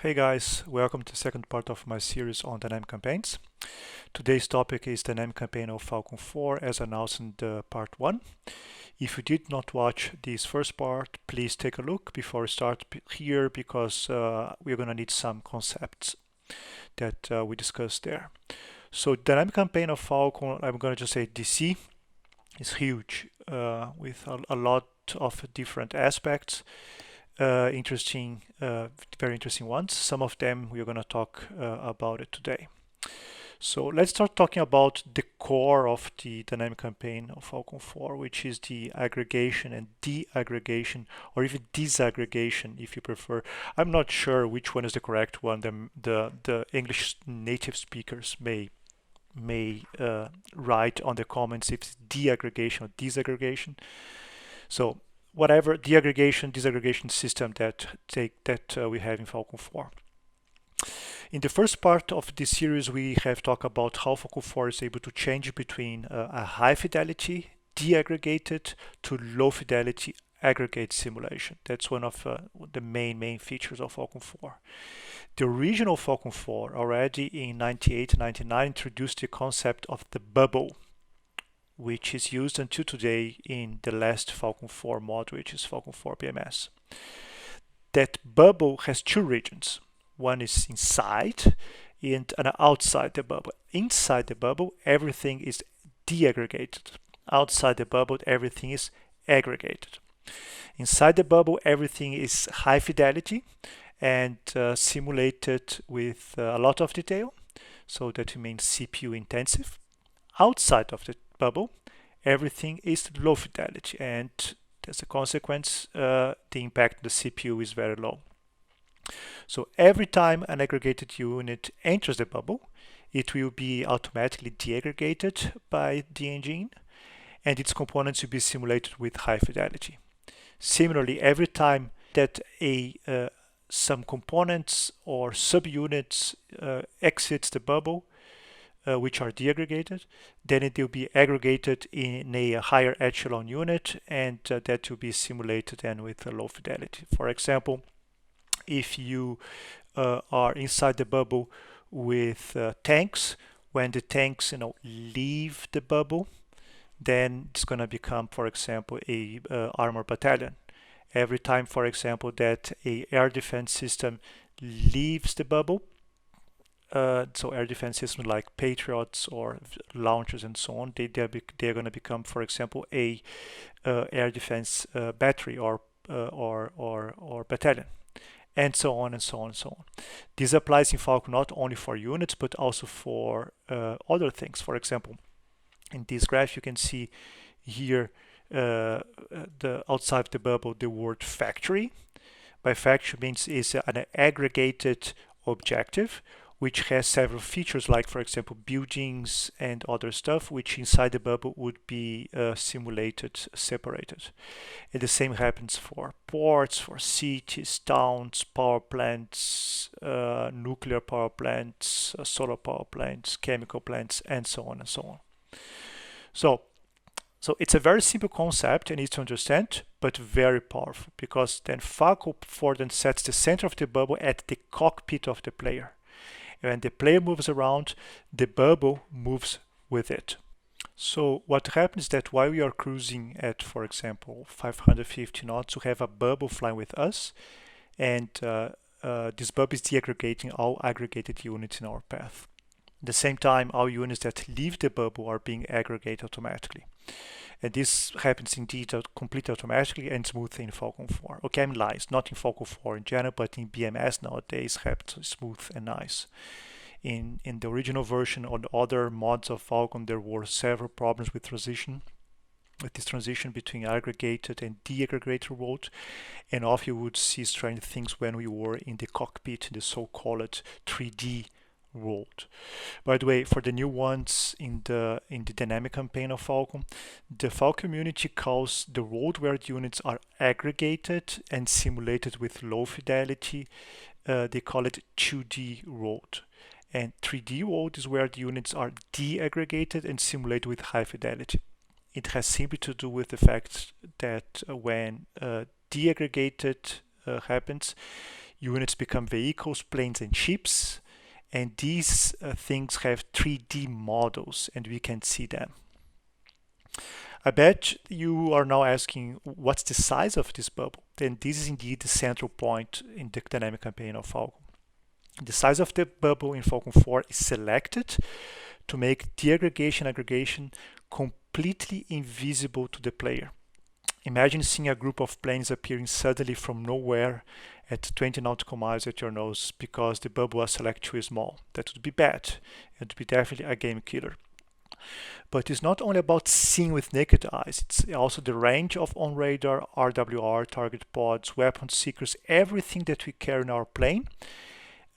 Hey guys, welcome to the second part of my series on dynamic campaigns. Today's topic is dynamic campaign of Falcon 4 as announced in the part 1. If you did not watch this first part, please take a look before we start here because we're going to need some concepts that we discussed there. So dynamic campaign of Falcon, I'm going to just say DC, is huge with a lot of different aspects. Very interesting ones. Some of them we're going to talk about it today. So let's start talking about the core of the dynamic campaign of Falcon 4, which is the aggregation and de-aggregation, or even disaggregation, if you prefer. I'm not sure which one is the correct one. The English native speakers may write on the comments if it's de-aggregation or disaggregation. So whatever the aggregation, disaggregation system that we have in Falcon 4. In the first part of this series, we have talked about how Falcon 4 is able to change between a high fidelity deaggregated to low fidelity aggregate simulation. That's one of the main features of Falcon 4. The original Falcon 4 already in 98 and 99 introduced the concept of the bubble, which is used until today in the last Falcon 4 mod, which is Falcon 4 BMS. That bubble has two regions. One is inside and outside the bubble. Inside the bubble, everything is deaggregated. Outside the bubble, everything is aggregated. Inside the bubble, everything is high fidelity and simulated with a lot of detail, so that means CPU intensive. Outside of the bubble, everything is low fidelity, and as a consequence, the impact on the CPU is very low. So every time an aggregated unit enters the bubble, it will be automatically deaggregated by the engine, and its components will be simulated with high fidelity. Similarly, every time that some components or subunits exits the bubble, which are deaggregated, then it will be aggregated in a higher echelon unit, and that will be simulated and with a low fidelity. For example, if you are inside the bubble with tanks, when the tanks leave the bubble, then it's going to become, for example, a armor battalion. Every time, for example, that a air defense system leaves the bubble, so air defense systems like Patriots or launchers and so on, they're going to become, for example, a air defense battery or battalion, and so on and so on and so on. This applies in Falcon not only for units but also for other things. For example, in this graph you can see here the outside the bubble the word factory. By factory means is an aggregated objective which has several features, like for example buildings and other stuff, which inside the bubble would be simulated, separated. And the same happens for ports, for cities, towns, power plants, nuclear power plants, solar power plants, chemical plants, and so on and so on. So it's a very simple concept and easy to understand, but very powerful, because then Falcon 4 then sets the center of the bubble at the cockpit of the player. When the player moves around, the bubble moves with it. So what happens is that while we are cruising at, for example, 550 knots, we have a bubble flying with us, and this bubble is deaggregating all aggregated units in our path. At the same time, all units that leave the bubble are being aggregated automatically. And this happens indeed completely automatically and smoothly in Falcon 4. Okay, I'm lying, not in Falcon 4 in general, but in BMS nowadays happens smooth and nice. In the original version or the other mods of Falcon, there were several problems with this transition between aggregated and deaggregated world, and often you would see strange things when we were in the cockpit, in the so-called 3D world. By the way, for the new ones in the dynamic campaign of Falcon, the Falcon community calls the world where the units are aggregated and simulated with low fidelity, they call it 2D world. And 3D world is where the units are deaggregated and simulated with high fidelity. It has simply to do with the fact that when deaggregated happens, units become vehicles, planes, and ships. And these things have 3D models, and we can see them. I bet you are now asking, what's the size of this bubble? Then this is indeed the central point in the dynamic campaign of Falcon. The size of the bubble in Falcon 4 is selected to make deaggregation aggregation completely invisible to the player. Imagine seeing a group of planes appearing suddenly from nowhere at 20 nautical miles at your nose because the bubble was selected too small. That would be bad. It would be definitely a game killer. But it's not only about seeing with naked eyes, it's also the range of on-radar, RWR, target pods, weapon seekers, everything that we carry in our plane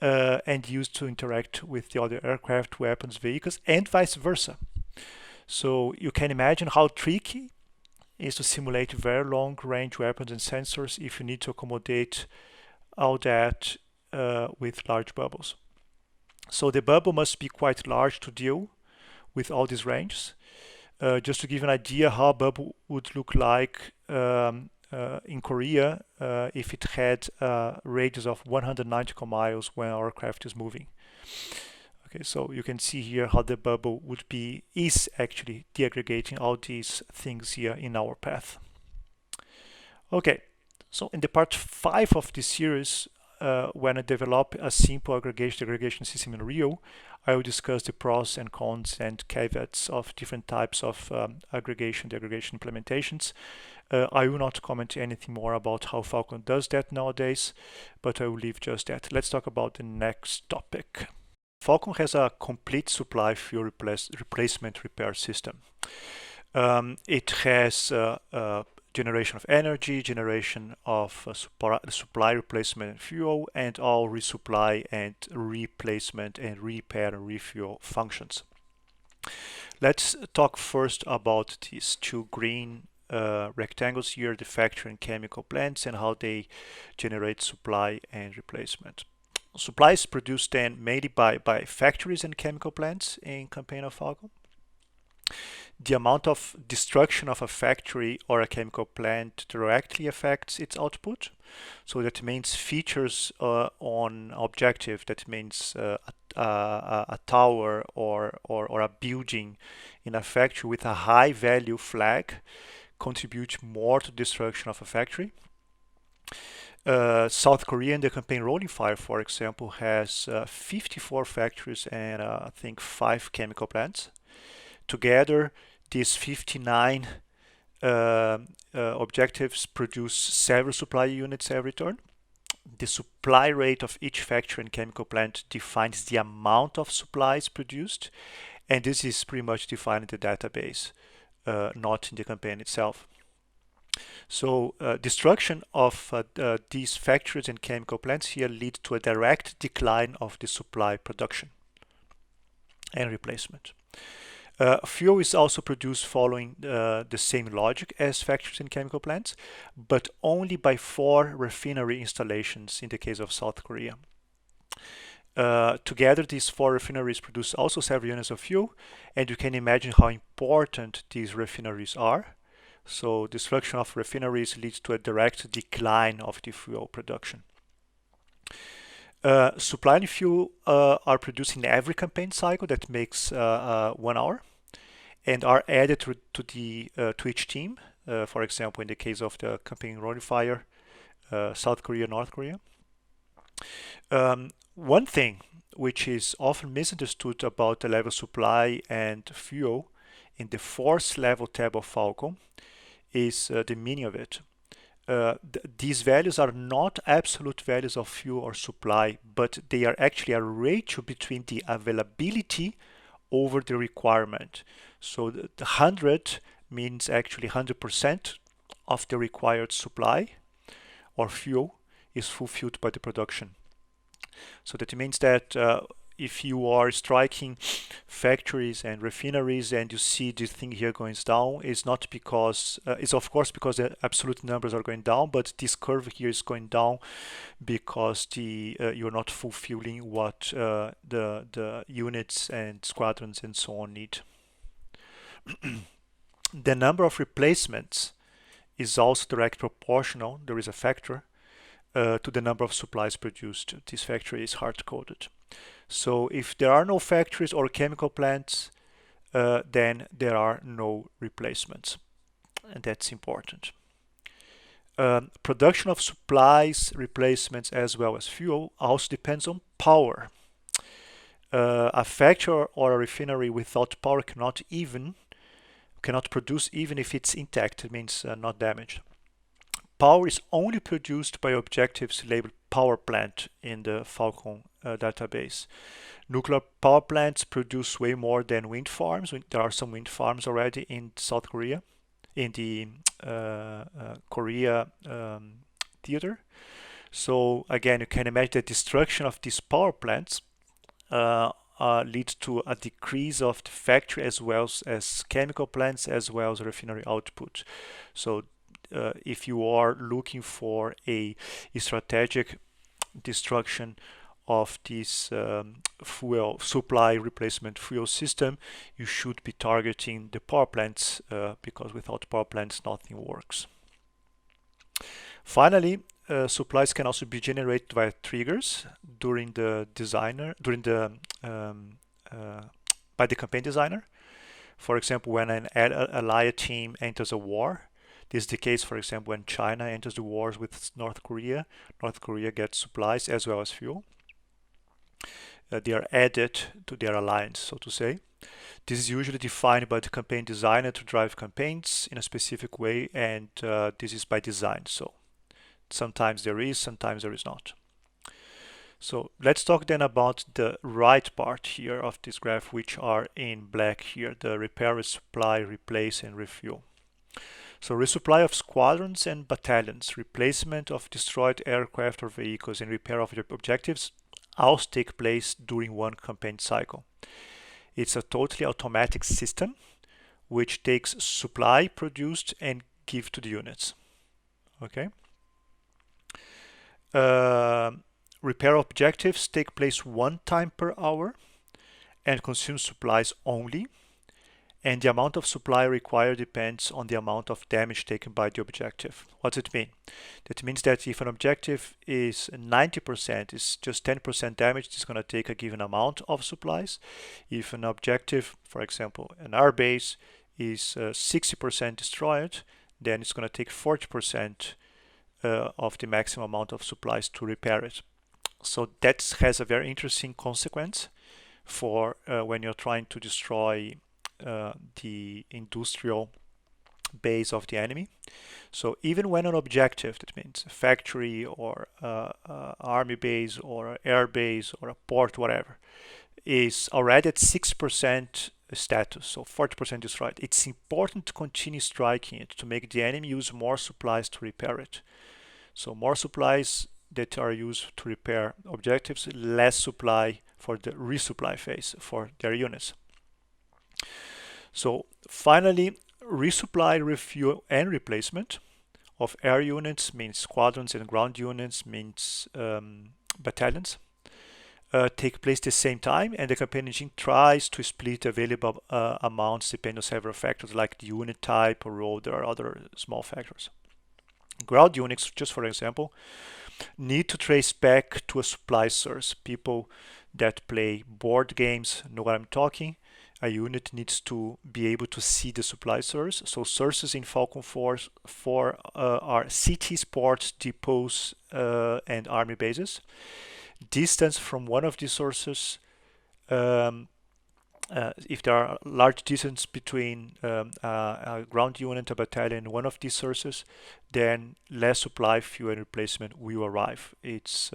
and use to interact with the other aircraft, weapons, vehicles, and vice versa. So you can imagine how tricky it is to simulate very long-range weapons and sensors if you need to accommodate all that with large bubbles. So the bubble must be quite large to deal with all these ranges. Just to give you an idea how a bubble would look like in Korea if it had a radius of 100 nautical miles when our craft is moving. Okay, so you can see here how the bubble is actually deaggregating all these things here in our path. Okay, so in the part 5 of this series, when I develop a simple aggregation system in Rio, I will discuss the pros and cons and caveats of different types of aggregation implementations. I will not comment anything more about how Falcon does that nowadays, but I will leave just that. Let's talk about the next topic. Falcon has a complete supply fuel replacement repair system. It has generation of energy, generation of supply replacement fuel, and all resupply and replacement and repair and refuel functions. Let's talk first about these two green rectangles here, the factory and chemical plants, and how they generate supply and replacement. Supply is produced then mainly by factories and chemical plants in Campaign of Falcon. The amount of destruction of a factory or a chemical plant directly affects its output. So that means features on objective, that means a tower or a building in a factory with a high value flag contribute more to destruction of a factory. South Korea in the campaign Rolling Fire, for example, has 54 factories and I think 5 chemical plants. Together, these 59 objectives produce several supply units every turn. The supply rate of each factory and chemical plant defines the amount of supplies produced, and this is pretty much defined in the database, not in the campaign itself. So destruction of these factories and chemical plants here lead to a direct decline of the supply production and replacement. Fuel is also produced following the same logic as factories and chemical plants, but only by 4 refinery installations in the case of South Korea. Together, these 4 refineries produce also several units of fuel, and you can imagine how important these refineries are. So destruction of refineries leads to a direct decline of the fuel production. Supply and fuel are produced in every campaign cycle that makes 1 hour and are added to each team. For example, in the case of the campaign Rolling Fire, South Korea, North Korea. One thing which is often misunderstood about the level supply and fuel in the force level tab of Falcon is the meaning of it. These values are not absolute values of fuel or supply, but they are actually a ratio between the availability over the requirement. So the 100 means actually 100% of the required supply or fuel is fulfilled by the production. So that means that if you are striking factories and refineries and you see this thing here going down, it's not because it's of course because the absolute numbers are going down, but this curve here is going down because you're not fulfilling what the units and squadrons and so on need. The number of replacements is also direct proportional. There is a factor to the number of supplies produced. This factory is hard-coded. So if there are no factories or chemical plants, then there are no replacements, and that's important. Production of supplies, replacements, as well as fuel also depends on power. A factory or a refinery without power cannot produce even if it's intact. It means not damaged. Power is only produced by objectives labeled power plant in the Falcon database. Nuclear power plants produce way more than wind farms. There are some wind farms already in South Korea, in the Korea theater. So again, you can imagine the destruction of these power plants leads to a decrease of the factory as well as chemical plants as well as refinery output. So if you are looking for a strategic destruction of this fuel supply replacement fuel system, you should be targeting the power plants because without power plants nothing works. Finally, supplies can also be generated via triggers during the by the campaign designer. For example, when an allied team enters a war. This is the case, for example, when China enters the wars with North Korea. North Korea gets supplies as well as fuel. They are added to their alliance, so to say. This is usually defined by the campaign designer to drive campaigns in a specific way, and this is by design. So sometimes there is, sometimes there is not. So let's talk then about the right part here of this graph, which are in black here, the repair, resupply, replace, and refuel. So resupply of squadrons and battalions, replacement of destroyed aircraft or vehicles, and repair of objectives all take place during one campaign cycle. It's a totally automatic system which takes supply produced and give to the units. Okay. Repair objectives take place one time per hour and consume supplies only. And the amount of supply required depends on the amount of damage taken by the objective. What does it mean? That means that if an objective is 90%, is just 10% damaged, it's going to take a given amount of supplies. If an objective, for example, an air base is 60% destroyed, then it's going to take 40% of the maximum amount of supplies to repair it. So that has a very interesting consequence for when you're trying to destroy the industrial base of the enemy. So even when an objective, that means a factory or army base or air base or a port, whatever, is already at 6% status, so 40% destroyed, it's important to continue striking it to make the enemy use more supplies to repair it. So more supplies that are used to repair objectives, less supply for the resupply phase for their units. So finally, resupply, refuel, and replacement of air units means squadrons, and ground units means battalions take place at the same time, and the campaign engine tries to split available amounts depending on several factors like the unit type or role. There are other small factors. Ground units, just for example, need to trace back to a supply source. People that play board games know what I'm talking. A unit needs to be able to see the supply source. So sources in Falcon 4 are cities, ports, depots, and army bases. Distance from one of these sources, if there are large distance between a ground unit, a battalion, and one of these sources, then less supply, fuel, and replacement will arrive. It's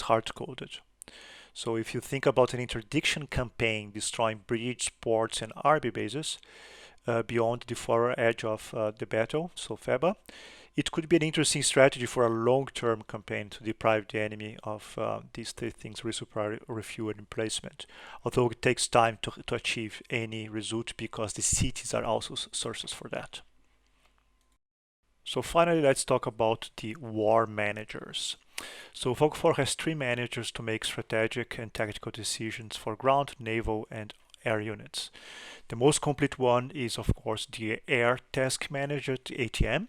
hard-coded. So if you think about an interdiction campaign destroying bridges, ports, and army bases beyond the forward edge of the battle, so FEBA, it could be an interesting strategy for a long-term campaign to deprive the enemy of these three things: resupply, refuel, and replacement. Although it takes time to achieve any result because the cities are also sources for that. So finally, let's talk about the war managers. So Falcon 4 has three managers to make strategic and tactical decisions for ground, naval, and air units. The most complete one is, of course, the Air Task Manager, the ATM.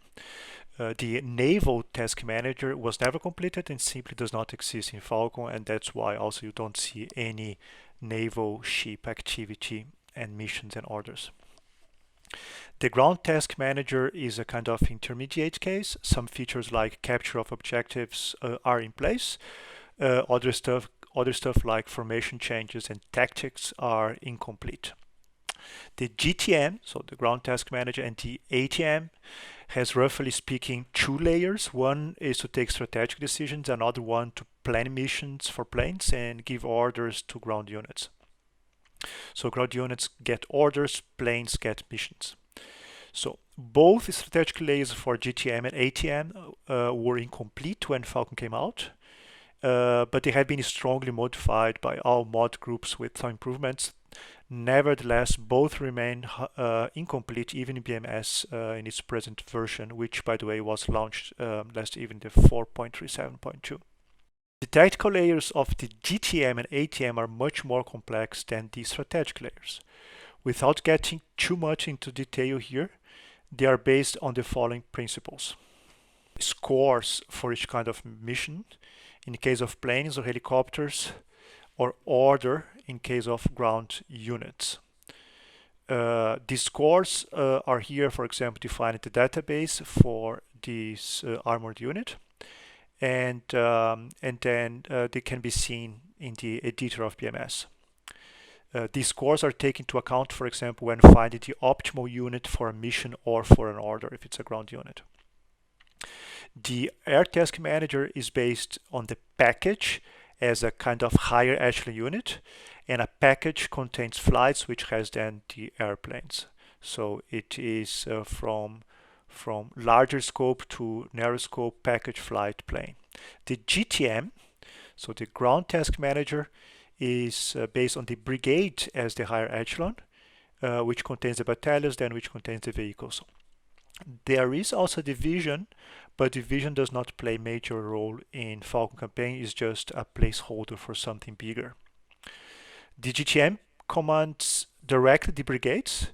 The Naval task manager was never completed and simply does not exist in Falcon, and that's why also you don't see any naval ship activity and missions and orders. The ground task manager is a kind of intermediate case. Some features like capture of objectives are in place. Other stuff like formation changes and tactics are incomplete. The GTM, so the ground task manager, and the ATM has, roughly speaking, two layers. One is to take strategic decisions, another one to plan missions for planes and give orders to ground units. So ground units get orders, planes get missions. So both strategic layers for GTM and ATM were incomplete when Falcon came out, but they have been strongly modified by all mod groups with some improvements. Nevertheless, both remain incomplete even in BMS in its present version, which, by the way, was launched last evening, the 4.37.2. The tactical layers of the GTM and ATM are much more complex than the strategic layers. Without getting too much into detail here, they are based on the following principles. Scores for each kind of mission, in the case of planes or helicopters, or order in case of ground units. These scores are here, for example, defined in the database for this armored unit, and then they can be seen in the editor of BMS. These scores are taken into account, for example, when finding the optimal unit for a mission or for an order if it's a ground unit. The Air Task Manager is based on the package as a kind of higher echelon unit, and a package contains flights which has then the airplanes. So it is from larger scope to narrow scope package flight plane. The GTM, so the Ground Task Manager, is based on the brigade as the higher echelon, which contains the battalions, then which contains the vehicles. There is also division, but division does not play a major role in Falcon campaign. It's just a placeholder for something bigger. The GTM commands directly the brigades,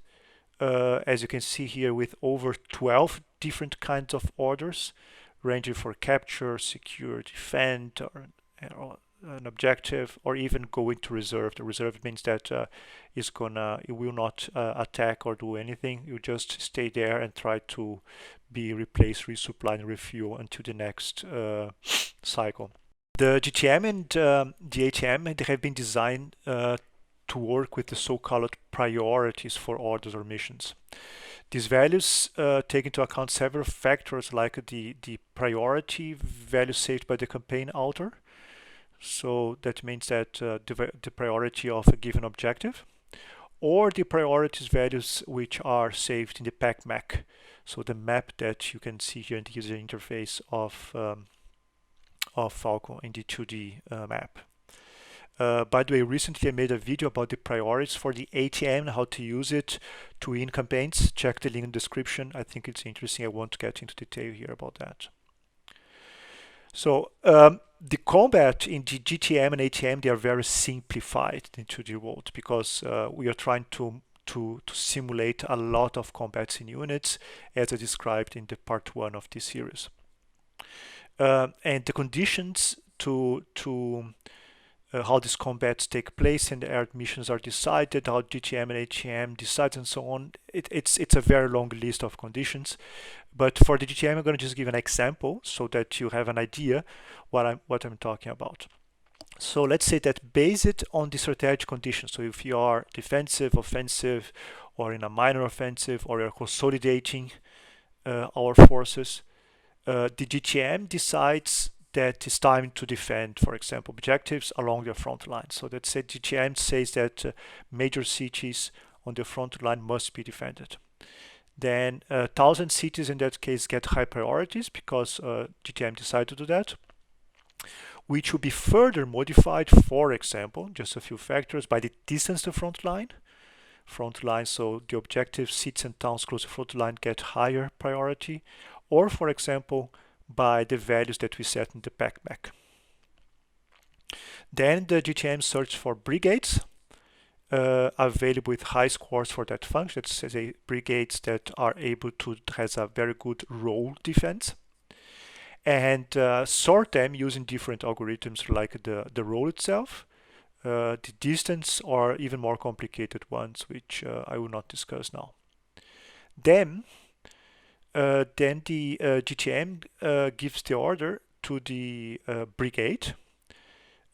as you can see here, with over 12 different kinds of orders, ranging for capture, secure, defend, or an objective, or even go into reserve. The reserve means that it will not attack or do anything. You just stay there and try to be replaced, resupply, and refuel until the next cycle. The GTM and the ATM, they have been designed to work with the so-called priorities for orders or missions. These values take into account several factors, like the priority value saved by the campaign author. So that means that the priority of a given objective, or the priorities values which are saved in the pack map. So the map that you can see here in the user interface of Falcon in the 2D map. By the way, recently I made a video about the priorities for the ATM and how to use it to win campaigns. Check the link in the description. I think it's interesting. I won't get into detail here about that. So the combat in the GTM and ATM, they are very simplified into the world, because we are trying to simulate a lot of combats in units, as I described in the part 1 of this series. And the conditions to how these combats take place and the air missions are decided, how GTM and ATM decide, and so on. It's a very long list of conditions. But for the GTM, I'm going to just give an example so that you have an idea what I'm talking about. So let's say that based on the strategic conditions, so if you are defensive, offensive, or in a minor offensive, or you're consolidating our forces, the GTM decides that it's time to defend, for example, objectives along the front line. So let's say GTM says that major cities on the front line must be defended. Then 1,000 cities in that case get high priorities because GTM decided to do that, which will be further modified, for example, just a few factors, by the distance to front line. So the objective cities and towns close to front line get higher priority, or for example, by the values that we set in the pack map. Then the GTM searches for brigades available with high scores for that function. Let's say brigades that are able to has a very good role defense. and sort them using different algorithms like the role itself, the distance, or even more complicated ones, which I will not discuss now. Then, then the GTM gives the order to the brigade,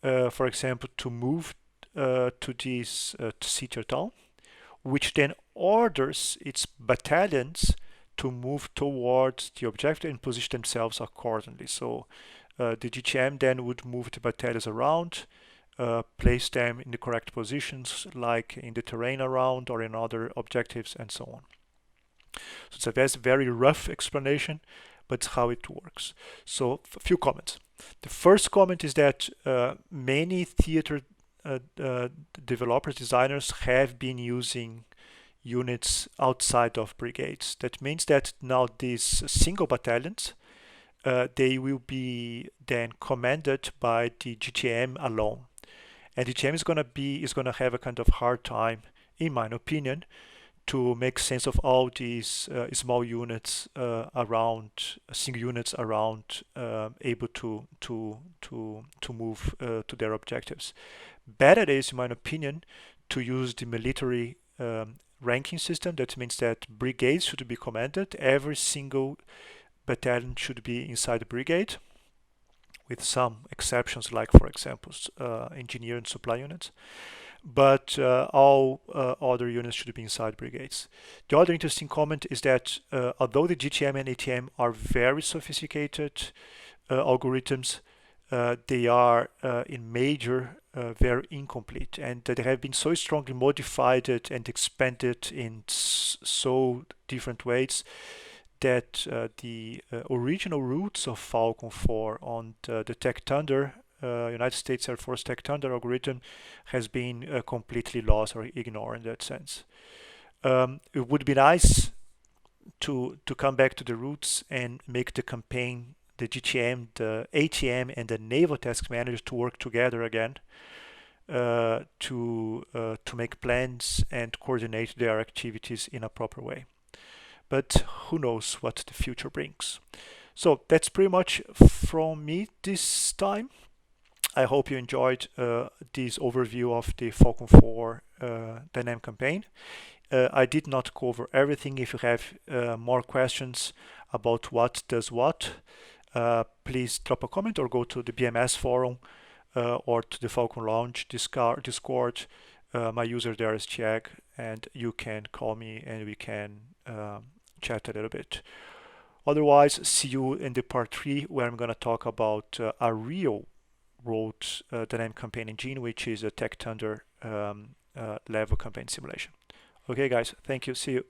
for example, to move to this to City town, which then orders its battalions to move towards the objective and position themselves accordingly. So the GTM then would move the battalions around, place them in the correct positions, like in the terrain around or in other objectives and so on. So it's a very rough explanation, but it's how it works. So a few comments. The first comment is that many theater developers, designers have been using units outside of brigades. That means that now these single battalions, they will be then commanded by the GTM alone. And the GTM is gonna have a kind of hard time, in my opinion, to make sense of all these small units around, single units around, able to move to their objectives. Better is, in my opinion, to use the military ranking system. That means that brigades should be commanded. Every single battalion should be inside the brigade, with some exceptions, like for example, engineer and supply units. But all other units should be inside brigades. The other interesting comment is that although the GTM and ATM are very sophisticated algorithms, they are in major very incomplete, and they have been so strongly modified and expanded in so different ways that the original roots of Falcon 4 on the Tech Thunder United States Air Force Tech Thunder algorithm has been completely lost or ignored in that sense. It would be nice to come back to the roots and make the campaign, the GTM, the ATM, and the Naval Task Manager to work together again to make plans and coordinate their activities in a proper way. But who knows what the future brings. So that's pretty much from me this time. I hope you enjoyed this overview of the Falcon 4 dynamic campaign. I did not cover everything. If you have more questions about what does what, please drop a comment or go to the BMS forum or to the Falcon Lounge Discord. My user there is Jag, and you can call me and we can chat a little bit. Otherwise, see you in the part 3, where I'm going to talk about a real world dynamic campaign engine, which is a Tech Thunder level campaign simulation. Okay guys, thank you, see you.